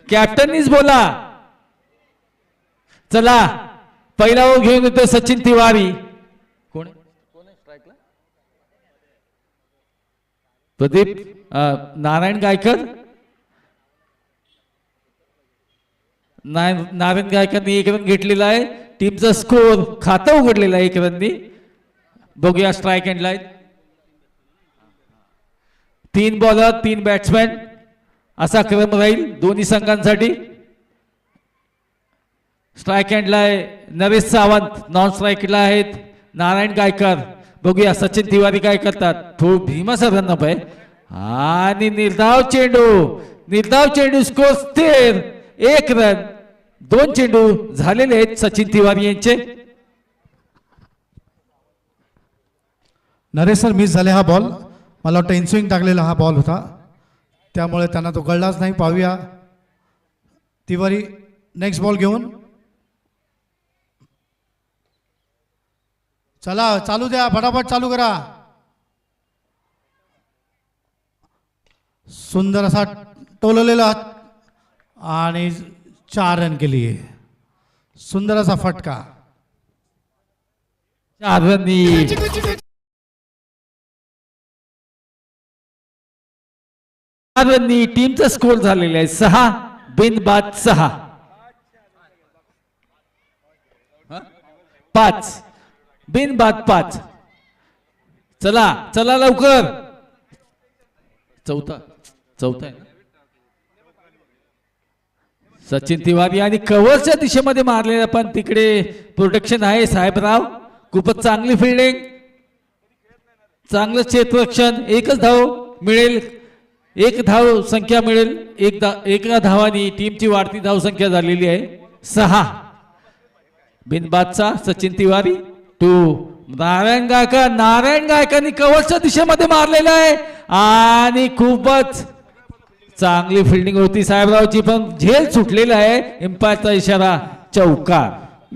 कॅप्टननीच बोला. चला पहिला ओव्हर घेऊन येतो सचिन तिवारी. कोण स्ट्राईकला? प्रदीप नारायण गायकर. नारायण गायकरनी 1 रन घेतलेला आहे. टीमचा स्कोर खाता उघडलेला आहे 1 रननी. बघूया strike end line. 3 bowler 3 batsman असा क्रम राहील दोन्ही संघांसाठी. स्ट्राईक एंडला आहे नरेश सावंत. नॉन स्ट्राईकला आहेत नारायण गायकर. बघूया सचिन तिवारी काय करतात. तो भीमाचा रनअप आहे आणि निर्धाव चेंडू स्कोर स्थिर. 1 रन 2 चेंडू झालेले आहेत सचिन तिवारी यांचे. नरेश सर मिस झाले हा बॉल. मला वाटतं इनस्विंग टाकलेला हा बॉल होता त्यामुळे त्यांना तो कळलाच नाही. पाहूया तिवारी नेक्स्ट बॉल घेऊन. चला चालू द्या फटाफट चालू करा. सुंदर असा टोललेला आणि 4 रन के लिए. सुंदर असा फटका. 4 रननी टीमचा स्कोर झालेला आहे 6 बिनबाद 6. 5 बिनबाद 5. चला चला लवकर. चौथा आहे ना. सचिन तिवारी आणि कव्हरच्या दिशेमध्ये मारलेला पण तिकडे प्रोटेक्शन आहे साहेबराव. खूपच चांगली फिल्डिंग चांगलं क्षेत्ररक्षण. 1च धाव मिळेल. 1 धाव संख्या मिळेल. 1 धावानी टीमची वाढती धाव संख्या झालेली आहे 6. बिनबादचा सचिन तिवारी 2. नारायण गायकरनी कव्हरच्या दिशेमध्ये मारलेला आहे आणि खूपच चांगली फिल्डिंग होती साहेबरावची पण झेल सुटलेला आहे. एम्पायरचा इशारा चौकार.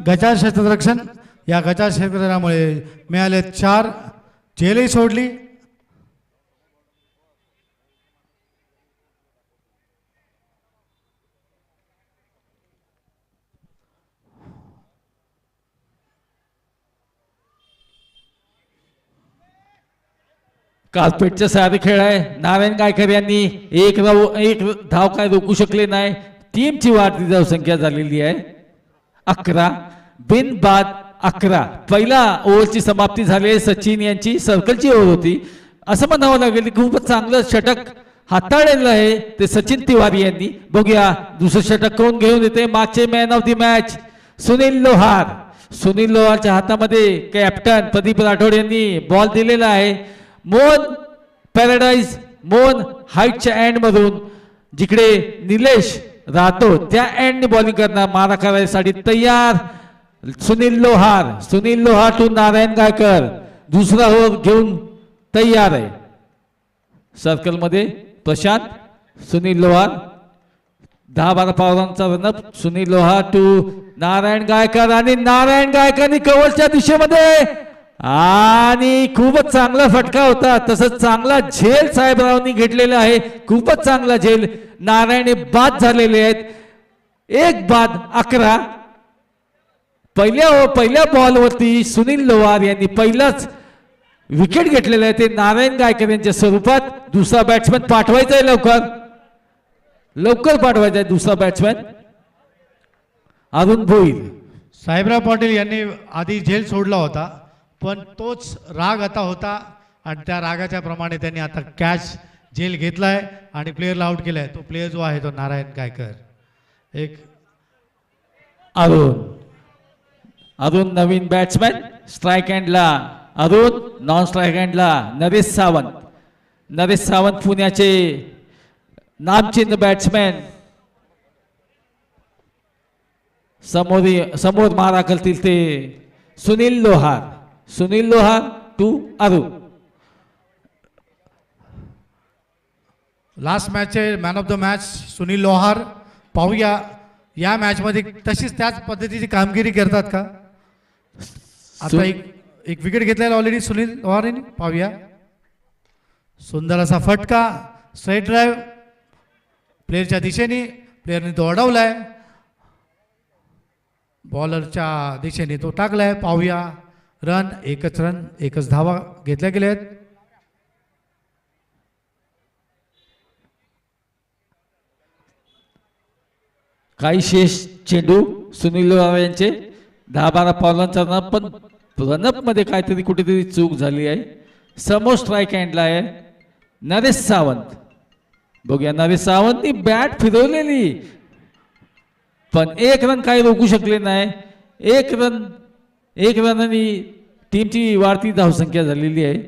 गजा क्षेत्ररक्षण. या गजा क्षेत्ररक्षणामुळे मिळाले 4. झेलही सोडली. कार्पेटच्या सारे खेळ आहे. नारायण गायकर यांनी एक धाव काय रोखू शकले नाही. टीमची वाढती धावसंख्या झालेली आहे 11 बिनबाद 11. पहिला ओव्हरची समाप्ती झाली आहे. सचिन यांची सर्कलची ओव्हर होती असं म्हणावं लागेल. खूपच चांगलं षटक हाताळलेलं आहे ते सचिन तिवारी यांनी. बघूया दुसरं षटक कोण घेऊन येते. मागचे man of the match Sunil लोहारच्या हातामध्ये कॅप्टन प्रदीप राठोड यांनी बॉल दिलेला आहे. मोन हाईटच्या एंड मधून जिकडे निलेश राहतो त्या एंडने बॉलिंग करणार. मारा करायसाठी तयार सुनील लोहार टू नारायण गायकर. दुसरा ओव्हर घेऊन तयार आहे. सर्कल मध्ये प्रशांत. सुनील लोहार 10-12 पावलांचा रनअप. सुनील लोहार टू नारायण गायकर आणि नारायण गायकरनी कव्हरच्या दिशेमध्ये आणि खूपच चांगला फटका होता. तसंच चांगला झेल साहेबरावांनी घेतलेला आहे. खूपच चांगला झेल. नारायण बाद झालेले आहेत. 1 बाद 11. पहिल्या बॉलवरती सुनील लोहार यांनी पहिलाच विकेट घेतलेला आहे ते नारायण गायकर यांच्या स्वरूपात. दुसरा बॅट्समॅन पाठवायचा आहे लवकर पाठवायचा आहे दुसरा बॅट्समॅन अरुण भोईर. साहेबराव पाटील यांनी आधी झेल सोडला होता पण तोच राग आता होता आणि त्या रागाच्या प्रमाणे त्यांनी आता कॅच झेल घेतलाय आणि प्लेयरला आउट केलाय. तो प्लेयर जो आहे तो नारायण गायकर. एक अरुण नवीन बॅट्समॅन. स्ट्राईक एंडला अरुण. नॉन स्ट्राईक एंडला नरेश सावंत पुण्याचे नामचिन्ह बॅट्समॅन. समोर मारा करतील ते सुनील लोहार टू अरुण. लास्ट मॅचचे man of the match Sunil Lohar. पाहूया या मॅच मध्ये तशीच त्याच पद्धतीची कामगिरी करतात का. आता एक विकेट घेतलेला ऑलरेडी सुनील लोहारने. पाहूया सुंदर असा फटका. स्ट्रेट ड्राइव्ह प्लेयरच्या दिशेने प्लेअरने तो अडवलाय, बॉलरच्या दिशेने तो टाकलाय. पाहूया रन, एकच धावा घेतल्या गेल्यात. काही शेष चेंडू सुनील लोहार यांचे 10-12 पावलांचा रन, पण रनअप मध्ये काहीतरी कुठेतरी चूक झाली आहे. समोर स्ट्राईक हँडला आहे नरेश सावंत. बघूया नरेश सावंतनी बॅट फिरवलेली, पण एक रन काही रोखू शकले नाही. एक रनाने टीमची वाढती धावसंख्या झालेली आहे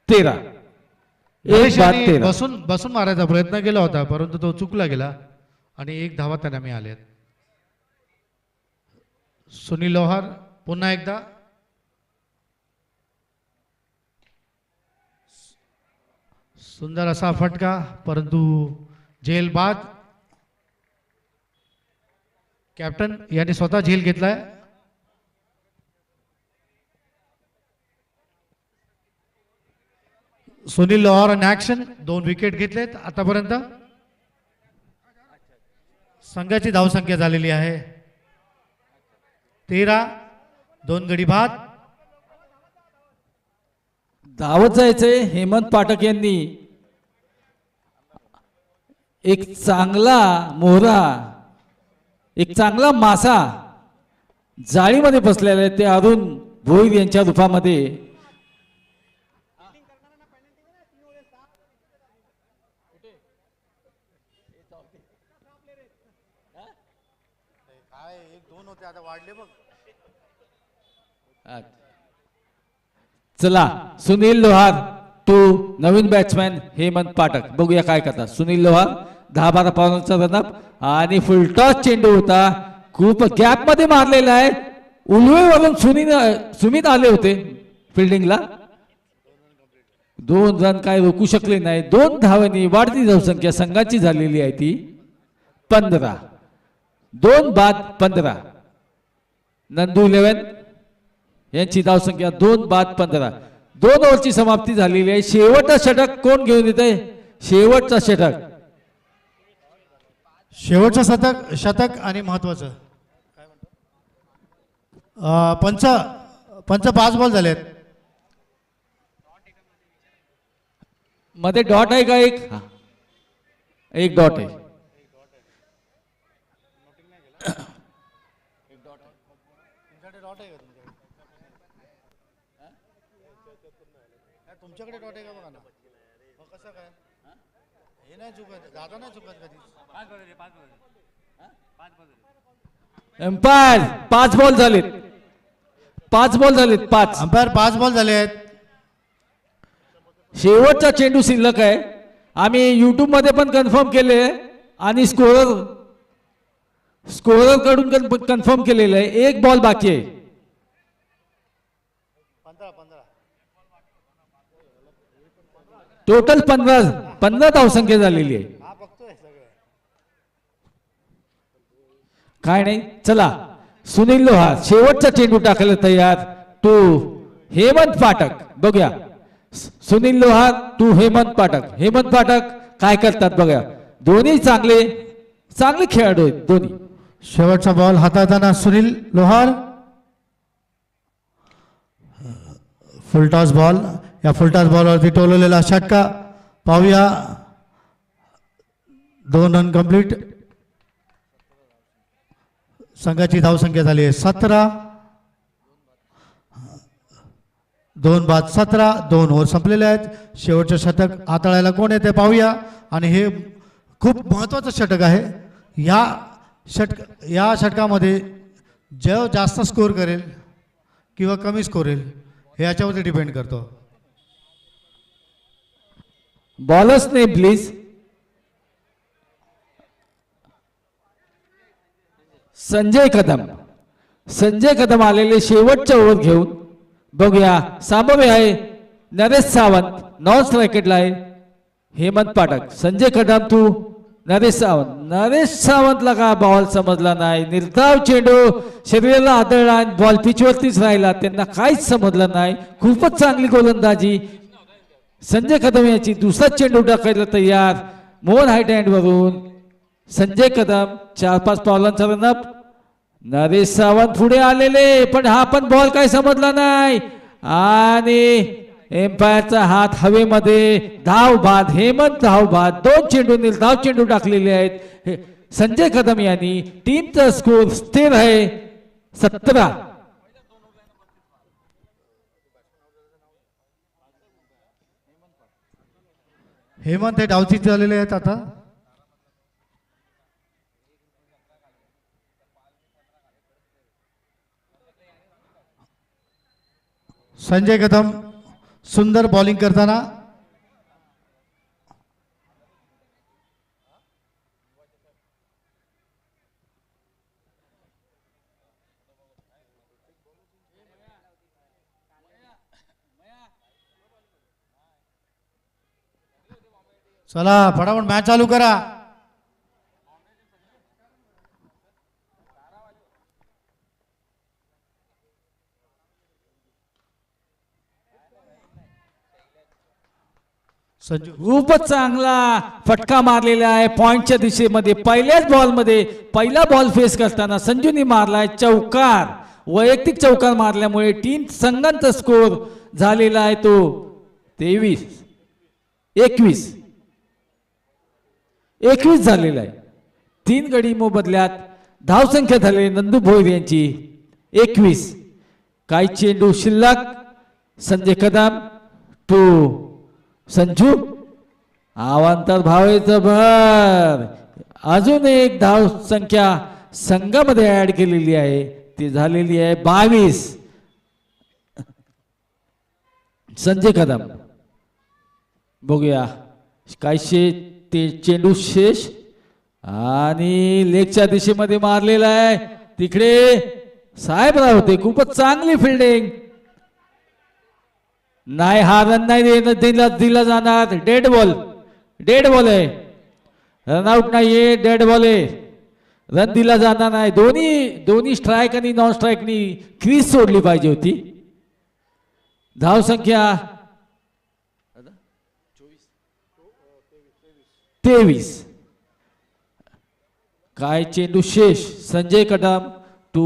13. नरेश बाद यांनी 13. बसून मारायचा प्रयत्न केला होता, परंतु तो चुकला गेला आणि एक धावा त्यांना मिळाल्या. सुनील लोहार पुन्हा एकदा सुंदर असा फटका, परंतु झेल बाद. कॅप्टन यांनी स्वतः झेल घेतलाय. सुनील लोहार इन ऍक्शन, 2 विकेट घेतलेत आतापर्यंत. संघाची धावसंख्या झालेली आहे 13, 2 गडी बाद. धावत जायचंय. हेमंत पाठक यांनी एक चांगला मोहरा, एक चांगला मासा जाळीमध्ये बसलेला आहे, ते अरुण भोईर यांच्या रूपामध्ये. चला सुनील लोहार टू नवीन बॅट्समॅन हेमंत पाठक. बघूया काय करतात. सुनील लोहार 10-12 पावलांचा रनअप आणि फुलटॉस चेंडू होता, खूप गॅप मध्ये मारलेला आहे. उलवेवरून सुमित आले होते फिल्डिंगला. 2 रन काय रोखू शकले नाही. 2 धावांनी वाढती धावसंख्या संघाची झालेली आहे ती 15. 2 बाद 15. नंदू 11 यांची धावसंख्या 2 बाद 15. 2 ओव्हरची समाप्ती झालेली आहे. शेवटचा षटक कोण घेऊन येत आहे? शेवटचा षटक, शेवटचं शतक आणि महत्वाचं. पंच 5 बॉल झालेत. मध्ये डॉट आहे का? एक डॉट आहे. तुमच्याकडे डॉट आहे का बघा ना. कसं काय हे नाही चुकत, दादा नाही चुकत कधी. एम्पायर 5 बॉल झालेत. 5 बॉल झालेत. 5 अंपायर 5 बॉल झाले आहेत. शेवटचा चेंडू शिल्लक आहे. आम्ही युट्यूब मध्ये पण कन्फर्म केले आणि स्कोरर कडून कन्फर्म केलेलं आहे. 1 बॉल बाकी आहे. 15 टोटल 15 धावसंख्या झालेली आहे. हा बघतोय सगळं. काय नाही. चला सुनील लोहार शेवटचा चेंडू टाकायला तयार टू हेमंत पाठक. बघूया सुनील लोहार टू हेमंत पाठक. हेमंत पाठक काय करतात बघा. दोन्ही चांगले खेळाडू आहेत दोन्ही. शेवटचा बॉल हाताळताना सुनील लोहार. Full toss ball. या फुलटॉस बॉलवरती टोलवलेला षटका पाहूया. 2 रन कंप्लीट. संघाची धावसंख्या झाली आहे 17. 2 बाद 17. 2 ओव्हर संपलेले आहेत. शेवटचे षटक हाताळायला कोण येते पाहूया. आणि हे खूप महत्त्वाचं षटक आहे. या षटकामध्ये जो जास्त स्कोर करेल किंवा कमी स्कोर करेल हे याच्यावरती डिपेंड करतो. बॉलर्स ने प्लीज. संजय कदम आलेले शेवटच्या ओव्हर घेऊन. बघूया सामोरे आहे नरेश सावंत. नॉन स्ट्रायकेटला आहे हेमंत पाठक. संजय कदम टू नरेश सावंतला का बॉल समजला नाही. निर्धाव चेंडू शरीराला आदळला आणि बॉल पिचवरतीच राहिला. त्यांना काहीच समजलं नाही. खूपच चांगली गोलंदाजी. संजय कदम याची दुसरा चेंडू टाकायला तयार. मोहन हाईट हँड वरून संजय कदम 4-5 पावलांचा रनअप. नरेश सावंत पुढे आलेले पण हा पण बॉल काय समजला नाही आणि एम्पायरचा हात हवेमध्ये. धाव बाद, हेमंत धाव बाद. 2 चेंडूंनी धाव चेंडू टाकलेले आहेत संजय कदम यांनी. टीमचा स्कोर स्थिर आहे 17. हेमंत हे डावचीत झालेले आहेत आता. संजय कदम सुंदर बॉलिंग करताना. चला फटाफट मॅच चालू करा. संजू खूपच चांगला फटका मारलेला आहे पॉइंटच्या दिशेमध्ये. पहिल्याच बॉलमध्ये पहिला बॉल फेस करताना संजूनी मारलाय चौकार. वैयक्तिक चौकार मारल्यामुळे टीम संघांचा स्कोर झालेला आहे तो 23-21 झालेला आहे. 3 गडी मोबदल्यात धावसंख्या झाली नंदू भोईर यांची 21. काही चेंडू शिल्लक. संजय कदम टू संजू. अवांतर भावेचं भर. अजून एक धाव संख्या संघामध्ये ऍड केलेली आहे ती झालेली आहे 22. संजय कदम बघूया कायशे ते चेंडू शेष आणि लेगच्या दिशेमध्ये मारलेला आहे. तिकडे साहेबराव होते. खूपच चांगली फिल्डिंग. नाही हा रन नाही दिला जाणार. डेड बॉल आहे. रनआउट नाहीये डेड बॉल आहे. रन दिला जाणार नाही. दोन्ही स्ट्राईक आणि नॉन स्ट्राईकनी क्रीज सोडली पाहिजे होती. धाव संख्या 23. काय चेंडू शेष. संजय कदम टू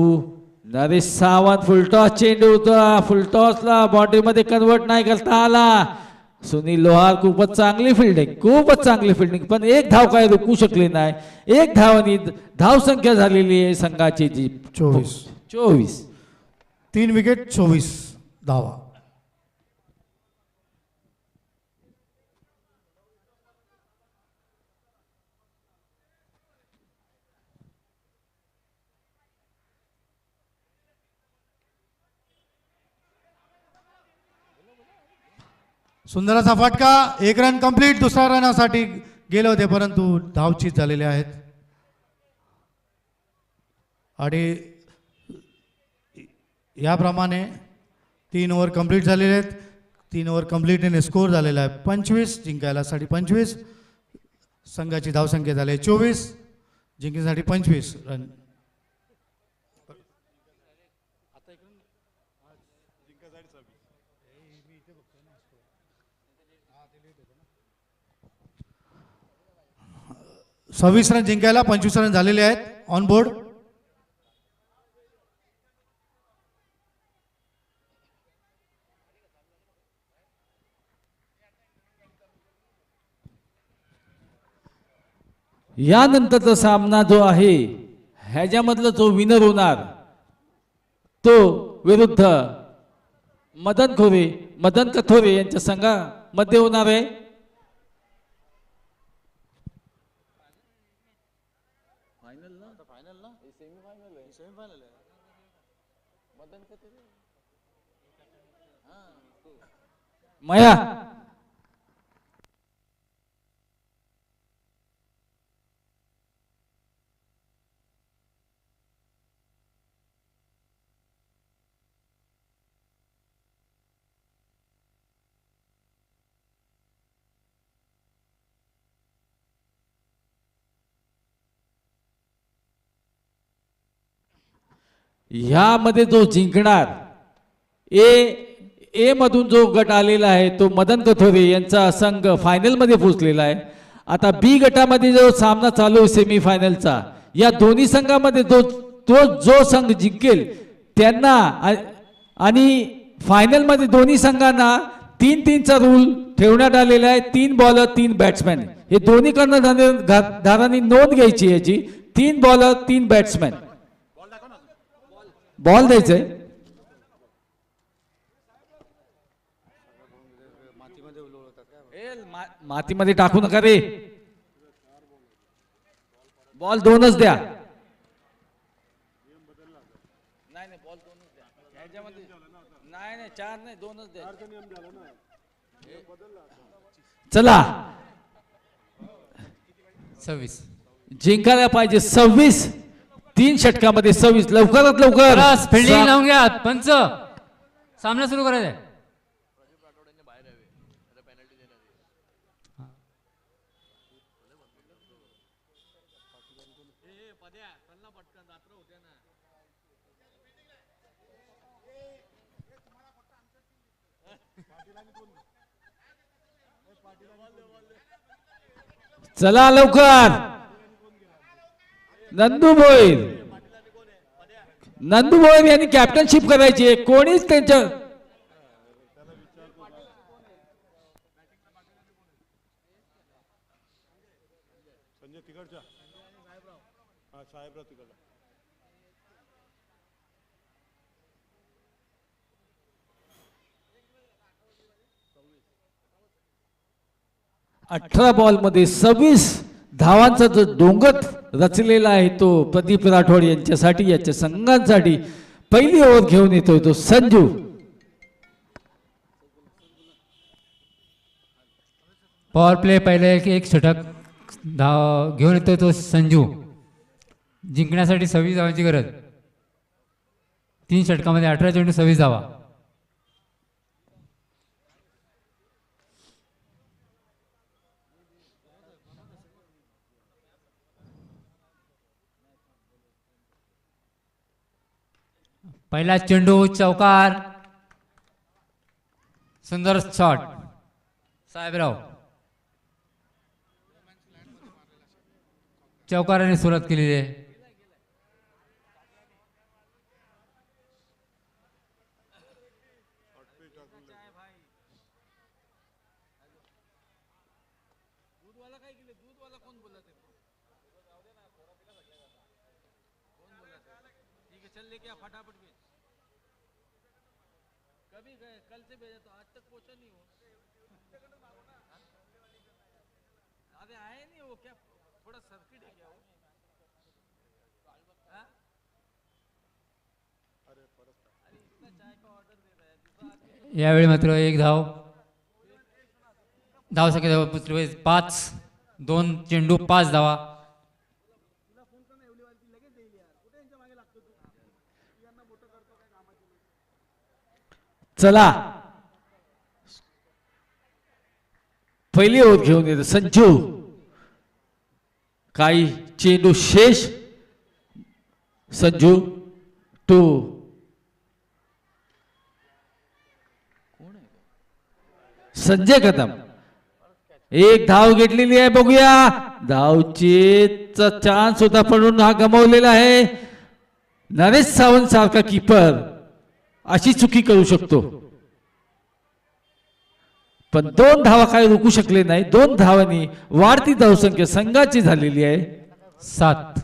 नरेश सावंत. फुलटॉस चेंडू होता. फुलटॉसला बॉडीमध्ये कन्वर्ट नाही करता आला. सुनील लोहार खूपच चांगली फिल्डिंग पण एक धाव काय रोखू शकले नाही. एक धावानी धाव संख्या झालेली आहे संघाची जी 24. 3 विकेट 24 धावा. सुंदर असा फटका. 1 रन कंप्लीट. दुसऱ्या रनासाठी गेले होते परंतु धावचीत झालेले आहेत. आणि याप्रमाणे 3 ओव्हर कंप्लीट झालेले आहेत. 3 ओव्हर कंप्लीटने स्कोर झालेला आहे 25. जिंकायला साठी 25. संघाची धावसंख्या झाली 24. जिंकण्यासाठी 25 रन. सव्वीस रन जिंकायला 25 रन झालेले आहेत ऑन बोर्ड. यानंतरचा सामना जो आहे ह्याच्यामधला जो विनर होणार तो विरुद्ध मदन कथोरे यांच्या संघामध्ये होणार आहे. मया ह्यामध्ये जो जिंकणार ए मधून जो गट आलेला आहे तो मदन कथोरे यांचा संघ फायनल मध्ये पोहोचलेला आहे. आता बी गटामध्ये जो सामना चालू आहे सेमीफायनलचा, या दोन्ही संघामध्ये जो संघ जिंकेल त्यांना आणि फायनलमध्ये दोन्ही संघांना 3-3चा रूल ठेवण्यात आलेला आहे. 3 बॉलर 3 बॅट्समॅन हे दोन्ही कर्णधारांनी नोंद घ्यायची याची. 3 बॉलर 3 बॅट्समॅन. बॉल द्यायचंय. मातीमध्ये टाकू नका रे. बॉल 2च द्या. नाही बॉल 2च द्या. ह्याच्यामध्ये नाही 4 नाही 2च द्या. चला 26 जिंकायला पाहिजे. 26 3 षटकामध्ये 26. लवकरात लवकर फिल्डिंग लावून घ्या. पंच सामना सुरू करायचा आहे. चला लवकर. नंदू भोईर यांनी कॅप्टनशिप करायची आहे. कोणीच त्यांच्या अठरा बॉल मध्ये 26 धावांचा जो डोंगर रचलेला आहे तो प्रदीप राठोड यांच्यासाठी, याच्या संघांसाठी पहिली ओव्हर घेऊन येतोय तो संजू. पॉवर प्ले पहिले एक षटक धाव घेऊन येतोय तो संजू. जिंकण्यासाठी 26 धावांची गरज. 3 षटकामध्ये 18 चेंडू 26 धावा. पहिला चेंडू चौकार. सुंदर शॉट साहेबराव. चौकाराने सुरुवात केलेली आहे. कल से भेजा तो आज तक पहुंचा नहीं हो. अरे आए नहीं वो क्या थोड़ा सर्किट है क्या वो. अरे इतना चाय का ऑर्डर दे रहा है. यावेळी मात्र एक धाव. धाव संख्या 5. 2 चेंडू 5 धावा. चला पहिली ओव्हर घेऊन येतो संजू. काही चेंडू शेष. संजू 2. संजय कदम एक धाव घेतलेली आहे. बघूया धावचेचा चान्स होता पण हा गमावलेला आहे. नरेश सावंत सारखा कीपर अशी चुकी करू शकतो. पण 2 धावा काय रोखू शकले नाही. 2 धावांनी वाढती धावसंख्या संघाची झालेली आहे 7.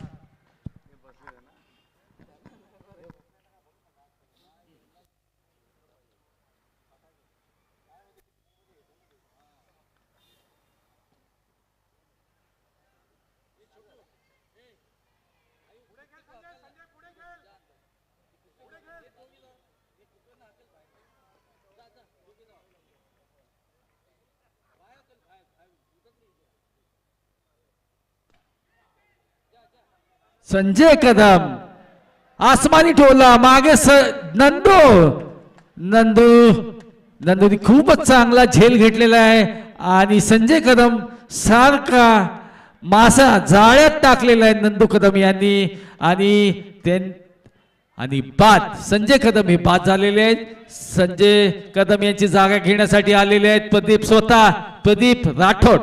संजय कदम आसमानी टोला मागे नंदूनी खूपच चांगला झेल घेतलेला आहे आणि संजय कदम सारखा मासा जाळ्यात टाकलेला आहे नंदू कदम यांनी. आणि बाद संजय कदम हे बाद झालेले आहेत. संजय कदम यांची जागा घेण्यासाठी आलेले आहेत प्रदीप राठोड.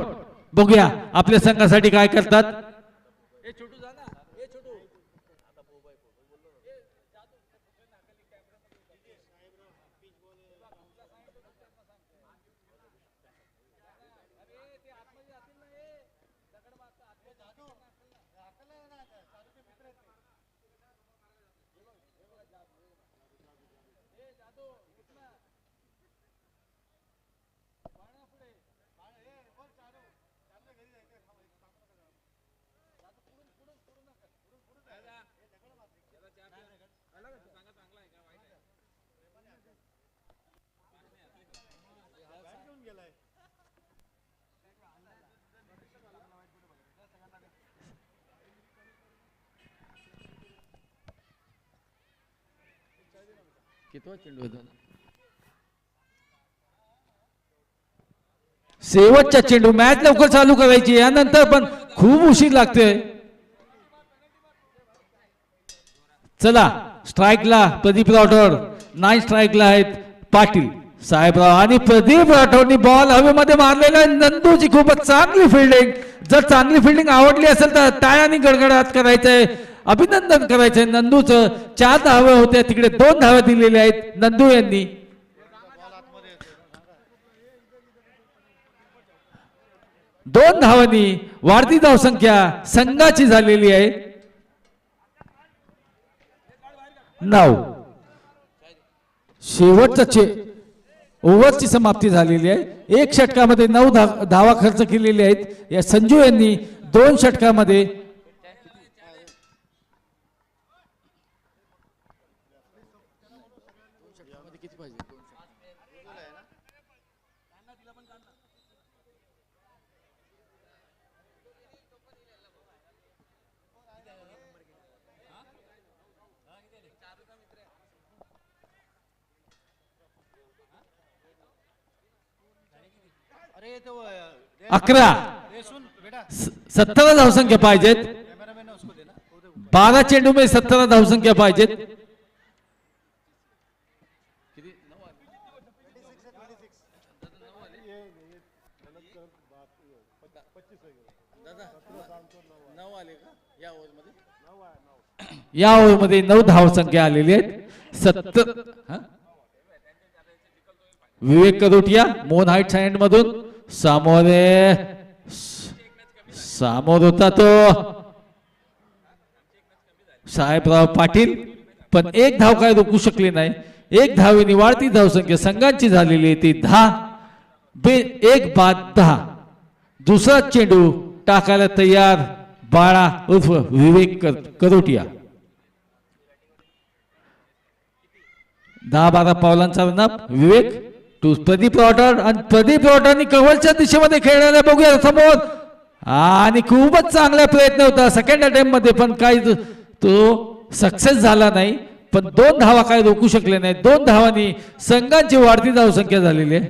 बघूया आपल्या संघासाठी काय करतात. शेवटचा चेंडू, मॅच लवकर चालू करायची, यानंतर पण खूप उशीर लागतोय. चला स्ट्राईकला प्रदीप राठोड, 9 स्ट्राईकला आहेत पाटील साहेबराव आणि प्रदीप राठोडनी बॉल हवेमध्ये मारलेला आहे. नंदूची खूपच चांगली फिल्डिंग. जर चांगली फिल्डिंग आवडली असेल तर टाळ्यांनी गडगडाट करायचंय, अभिनंदन करायचंय नंदूचं. 4 धावा होत्या, तिकडे 2 धावा दिलेल्या आहेत नंदू यांनी. दोन धावांनी वाढती धावसंख्या संघाची झालेली आहे 9. शेवटचा ओव्हरची समाप्ती झालेली आहे. 1 षटकामध्ये 9 धावा खर्च केलेले आहेत या संजू यांनी. 2 षटकामध्ये अकरा 17 धावसंख्या पाहिजेत. 12 चेंडू मध्ये 17 धावसंख्या पाहिजेत. या ओव्हरमध्ये 9 धावसंख्या आलेली आहेत. विवेक करोटिया मोहन हाईट साइड मधून समोर होता तो साहेबराव पाटील, पण 1 धाव काय रोखू शकले नाही. 1 धावेने वाढती धावसंख्या संघाची झालेली आहे ती 10. 1 बाद 10. दुसरा चेंडू टाकायला तयार बाळा उर्फ विवेक करोटिया. 10-12 पावलांचा रनअप. विवेक टू प्रदीप राठोड आणि प्रदीप राठोडनी कव्हरच्या दिशेमध्ये खेळण्याला बघूया समोर, आणि खूपच चांगला प्रयत्न होता सेकंड अटेम्प्ट मध्ये, पण काही तो सक्सेस झाला नाही. पण 2 धावा काय रोखू शकले नाही. 2 धावांनी संघाची वाढती धावसंख्या झालेली आहे.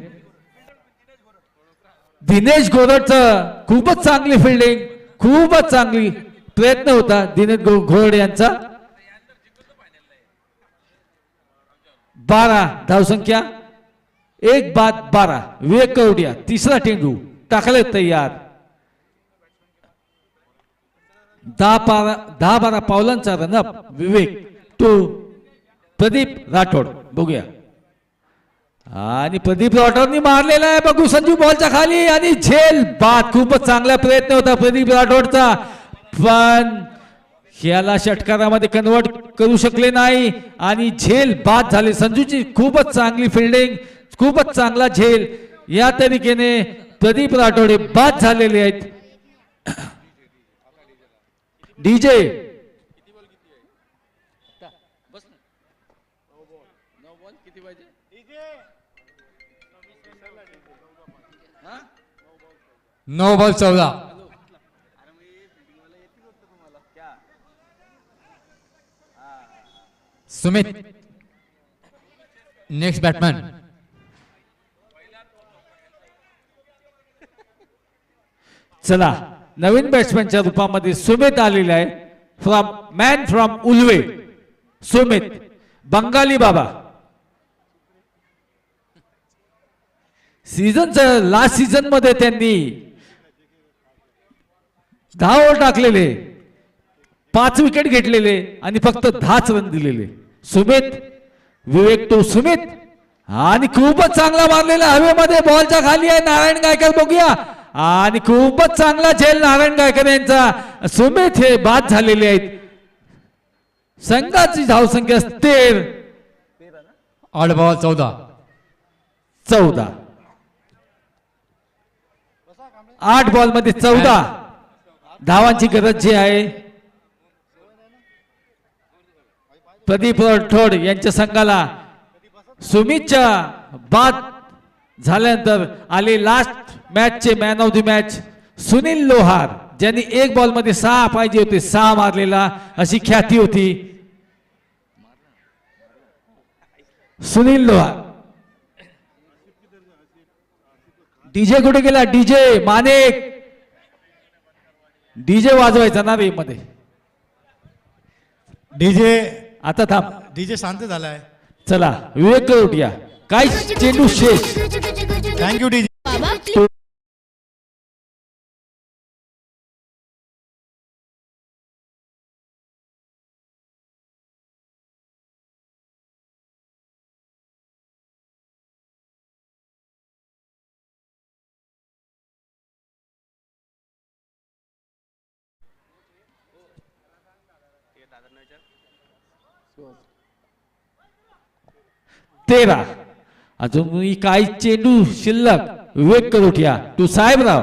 दिनेश घोरडचं खूपच चांगली फिल्डिंग, खूपच चांगली प्रयत्न होता दिनेश घोरड यांचा. 12 धावसंख्या. 1 बाद 12. विवेक करोटिया तिसरा चेंडू टाकले तयार. 10-12 पावलांचा रनअप. विवेक टू प्रदीप राठोड. बघूया, आणि प्रदीप राठोडनी मारलेला आहे बघू संजू बॉलच्या खाली, आणि झेल बाद. खूपच चांगला प्रयत्न होता प्रदीप राठोडचा, पण ह्याला षटकारामध्ये कन्वर्ट करू शकले नाही आणि झेल बाद झाले. संजूची खूपच चांगली फिल्डिंग, खूपच चांगला झेल. या तरीकेने प्रदीप राठोड बाद झालेले आहेत. डीजे नऊ बॉल 14. Sumit next Batman. चला नवीन बॅट्समॅनच्या रूपामध्ये सुमित आलेला आहे. Man from Ulwe. सुमित बंगाली बाबा. सीझनच्या लास्ट सीझन मध्ये त्यांनी 10 ओव्हर टाकलेले, 5 विकेट घेतलेले आणि फक्त 10च रन दिलेले. सुमित, विवेक टू सुमित आणि खूपच चांगला मारलेला हवेमध्ये, बॉलच्या खाली आहे नारायण गायकर. बघूया आणि खूपच चांगला झेल नारायण गायकर यांचा. सुमित हे बाद झालेले आहेत. संघाची धावसंख्या 13, ऑल बॉल 14. 14. 8 बॉल मध्ये 14 धावांची गरज जी आहे. प्रदीप राठोड यांच्या संघाला सुमितच्या बाद झाल्यानंतर आले लास्ट मॅचचे man of the match Sunil Lohar, ज्यांनी 1 बॉल मध्ये 6 पाहिजे होते, 6 मारलेला अशी ख्याती होती. सुनील लोहार. डीजे कुठे गेला? डीजे मानेक, डीजे वाजवायचा ना रे मध्ये. डीजे आता थांब. डीजे शांत झालाय. चला विवेक करोटिया, काय चेंडू शेष. Thank you DJ. तेरा. अजून काही चेंडू शिल्लक. विवेक करोटिया टू साहेबराव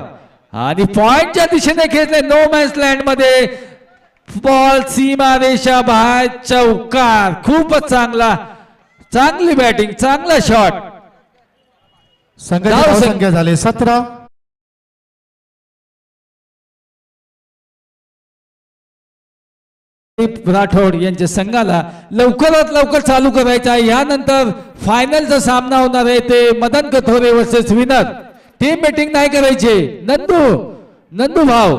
आणि पॉइंटच्या दिशेने खेळले. नो मॅन्स लँड मध्ये बॉल सीमा रेषा बाहेर, चौकार. खूपच चांगला, चांगली बॅटिंग, चांगला शॉट. संघाची धावसंख्या झाली 17. राठोड यांच्या संघाला लवकरात लवकर चालू करायचा आहे. यानंतर फायनलचा सामना होणार आहे, ते Madan Kathore versus winner. Team meeting नाही करायचे. नंदू भाव.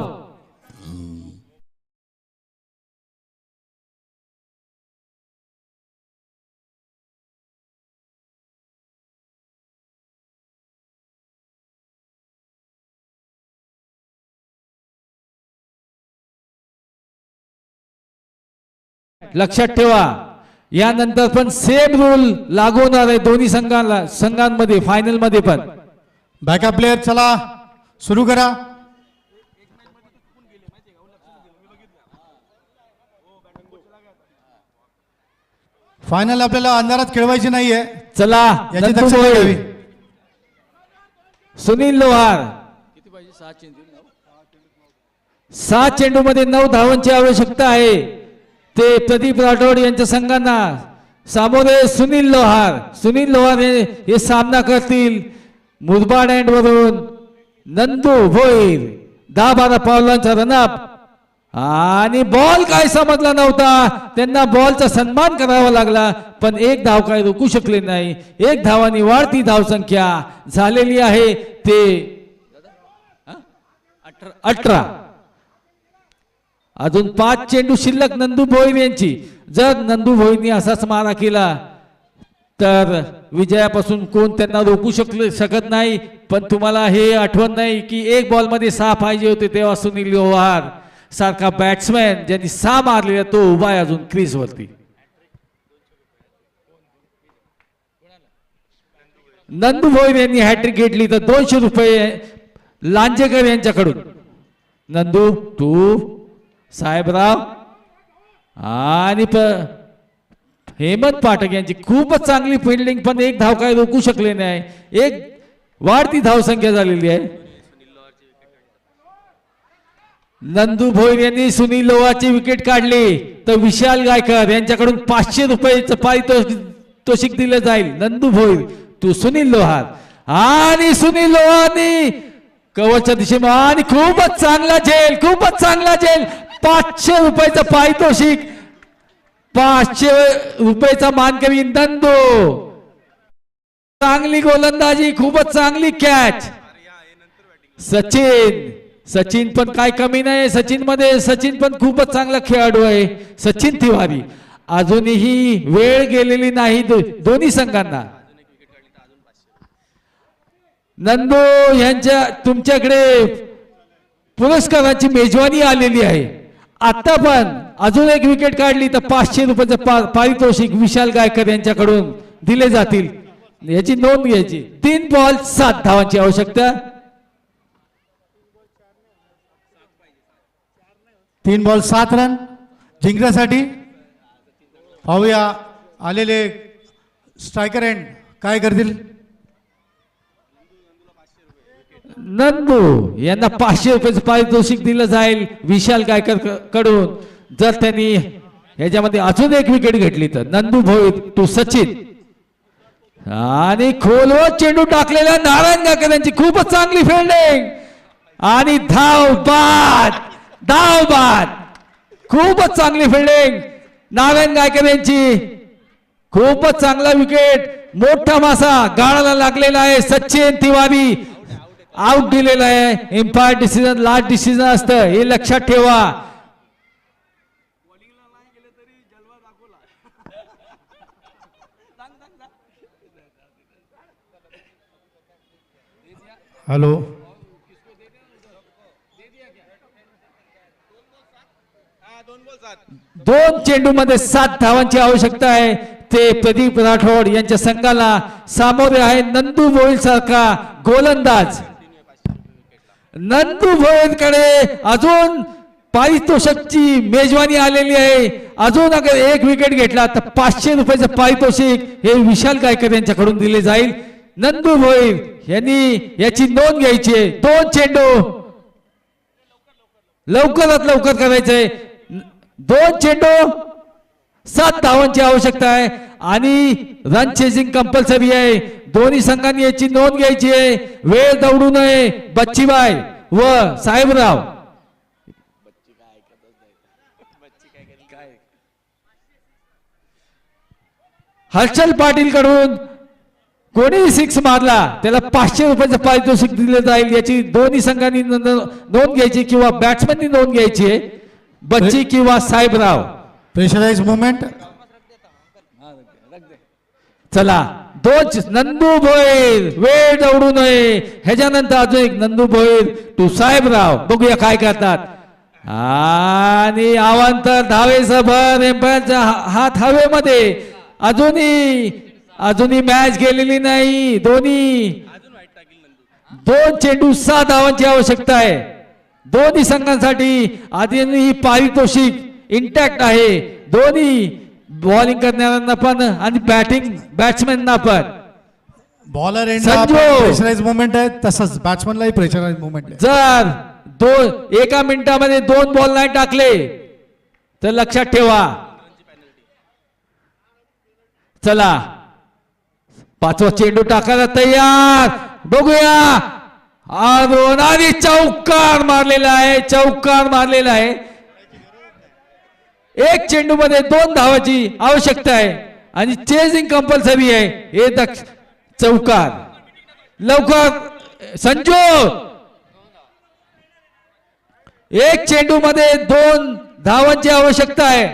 लक्षात ठेवा, यानंतर पण सेम रूल लागू होणार आहे दोन्ही संघांमध्ये फायनल मध्ये पण. बॅकअप प्लेयर चला सुरू करा. फायनल आपल्याला अंधारात खेळवायची नाहीये. चला याची नंदू दक्षता भोईर, घ्यावी. सुनील लोहार. 7 चेंडू मध्ये 9 धावांची आवश्यकता आहे. ते प्रदीप राठोड यांच्या संघांना सामोरे सुनील लोहार हे सामना करतील. मुरबाड एंड वरून नंदू भोईर. 10-12 पावलांचा रनअप आणि बॉल काय समजला नव्हता, त्यांना बॉलचा सन्मान करावा लागला, पण 1 धाव काय रोखू शकले नाही. 1 धावांनी वाढती धावसंख्या झालेली आहे ते 18. अजून 5 चेंडू शिल्लक नंदू भोईर यांची. जर नंदू भोईरनी असाच मारा केला तर विजयापासून कोण त्यांना रोखू शकत नाही. पण तुम्हाला हे आठवण नाही की 1 बॉल मध्ये 6 पाहिजे होते, तेव्हा सुनील लोहार सारखा बॅट्समॅन ज्यांनी 6 मारलेला तो उभा आहे अजून क्रीज वरती. नंदू भोईर यांनी हॅट्रिक घेतली तर 200 रुपये लांजेकर यांच्याकडून. नंदू तू साहेबराव आणि हेमंत पाठक यांची खूपच चांगली फिल्डिंग, पण 1 धाव काय रोखू शकले नाही. 1 वाढती धावसंख्या झालेली आहे. नंदू भोईर यांनी सुनील लोहारची विकेट काढली तर विशाल गायकर यांच्याकडून 500 रुपयाचं पारितोषिक दिलं जाईल. नंदू भोईर तू सुनील लोहार आणि सुनील लोहारनी कवचच्या दिशेने आणि खूपच चांगला झेल. 500 रुपयाचं पारितोषिक, 500 रुपयाचा मानकरी नंदू. चांगली गोलंदाजी, खूपच चांगली कॅच. सचिन पण काय कमी नाही. सचिन पण खूपच चांगला खेळाडू आहे. सचिन तिवारी. अजूनही वेळ गेलेली नाही दोन्ही संघांना. नंदू यांच्या तुमच्याकडे पुरस्काराची मेजवानी आलेली आहे. आता पण अजून एक विकेट काढली तर 500 रुपयाचं पारितोषिक विशाल गायकर यांच्याकडून दिले जातील. याची नोंद घ्यायची. 3 बॉल 7 धावांची आवश्यकता. 3 बॉल 7 रन जिंकण्यासाठी. पाहूया आलेले स्ट्रायकर एंड काय करतील. नंदू यांना 500 रुपयाचं पारितोषिक दिलं जाईल विशाल गायकर कडून जर त्यांनी ह्याच्यामध्ये अजून एक विकेट घेतली तर. नंदू भोईर टू सचिन आणि खोलवर चेंडू टाकलेला नारायण गायकर यांची खूपच चांगली फिल्डिंग आणि धाव बाद खूपच चांगली फिल्डिंग नारायण गायकर यांची. खूपच चांगला विकेट. मोठा मासा गाळाला लागलेला आहे. सचिन तिवारी आउट दिलेला आहे. इम्पायर डिसिजन लास्ट डिसिजन असतं हे लक्षात ठेवा. हॅलो. दोन चेंडू मध्ये 7 धावांची आवश्यकता आहे. ते प्रदीप राठोड यांच्या संघाला सामोरे आहे नंदू भोईर सारखा गोलंदाज. नंदू भोईर कडे अजून पारितोषिकची मेजवानी आलेली आहे. अजून अगर एक विकेट घेतला तर 500 रुपयाचं पारितोषिक हे विशाल गायकर यांच्याकडून दिले जाईल. नंदू भोईर यांनी याची नोंद घ्यायची आहे. 2 चेंडू लवकरात लवकर करायचंय. 2 चेंडू 7 धावांची आवश्यकता आहे आणि रन चेसिंग कंपल्सरी आहे. दोन्ही संघांनी याची नोंद घ्यायची आहे. वेळ दौडू नये. बच्चीबाई व साहेबराव हर्षल पाटील कडून कोणी 6 मारला त्याला 500 रुपयाचं पारितोषिक दिले जाईल. याची दोन्ही संघांनी नोंद घ्यायची किंवा बॅट्समॅननी नोंद घ्यायची आहे. बच्ची किंवा साहेबराव. Pressurise movement. चला 2 नंदू भोईर वेळ दौडू नये. ह्याच्यानंतर अजून एक नंदू भोईर टू साहेबराव. बघूया काय करतात. आणि अवांतर धावेसह भर. एम्पायरचा हात हवेमध्ये. अजूनही मॅच गेलेली नाही. 2 चेंडू 6 धावांची आवश्यकता आहे. दोन्ही संघांसाठी आधीही पारितोषिक इंटॅक्ट आहे. दोन्ही बॉलिंग करणाऱ्यांना पण आणि बॅट्समॅनना पण. Bowler and Sanju. Pressurise movement आहे तसंच बॅट्समनलाही प्रेशराइज मुवमेंट आहे. जर एका मिनिटामध्ये 2 बॉल नाही टाकले तर लक्षात ठेवा. चला 5वा चेंडू टाकायला तयार. बघूया आणि चौकार मारलेला आहे. 1 चेंडू मध्ये 2 धावाची आवश्यकता आहे आणि चेजिंग कंपल्सरी आहे. हे चौकार लवकर संजू. 1 चेंडू मध्ये 2 धावांची आवश्यकता आहे.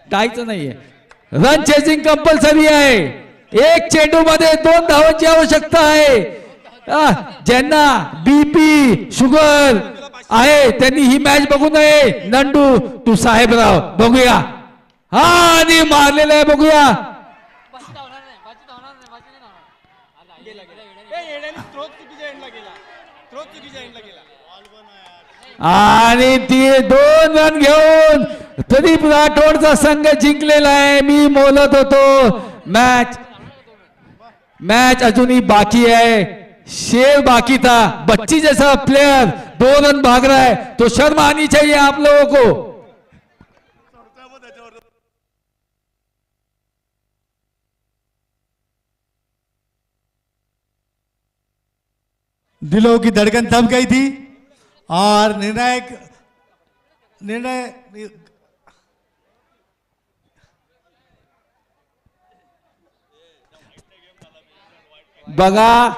काहीच नाहीये. रन चेसिंग कंपल्सरी आहे. 1 चेंडू मध्ये 2 धावांची आवश्यकता आहे. ज्यांना बीपी शुगर आहे त्यांनी ही मॅच बघू नये. नंदू टू साहेबराव. बघूया हा आणि मारलेला आहे. बघूया आणि ती 2 रन घेऊन प्रदीप राठोडचा संघ जिंकलेला आहे. मी बोलत होतो मॅच अजूनही बाकी है. शेर बाकी था. बच्ची जैसा प्लेयर 2 रन भाग रहा है तो शर्म आनी चाहिए आप लोगों को. दिलों की धड़कन थम गई थी और निर्णय बघा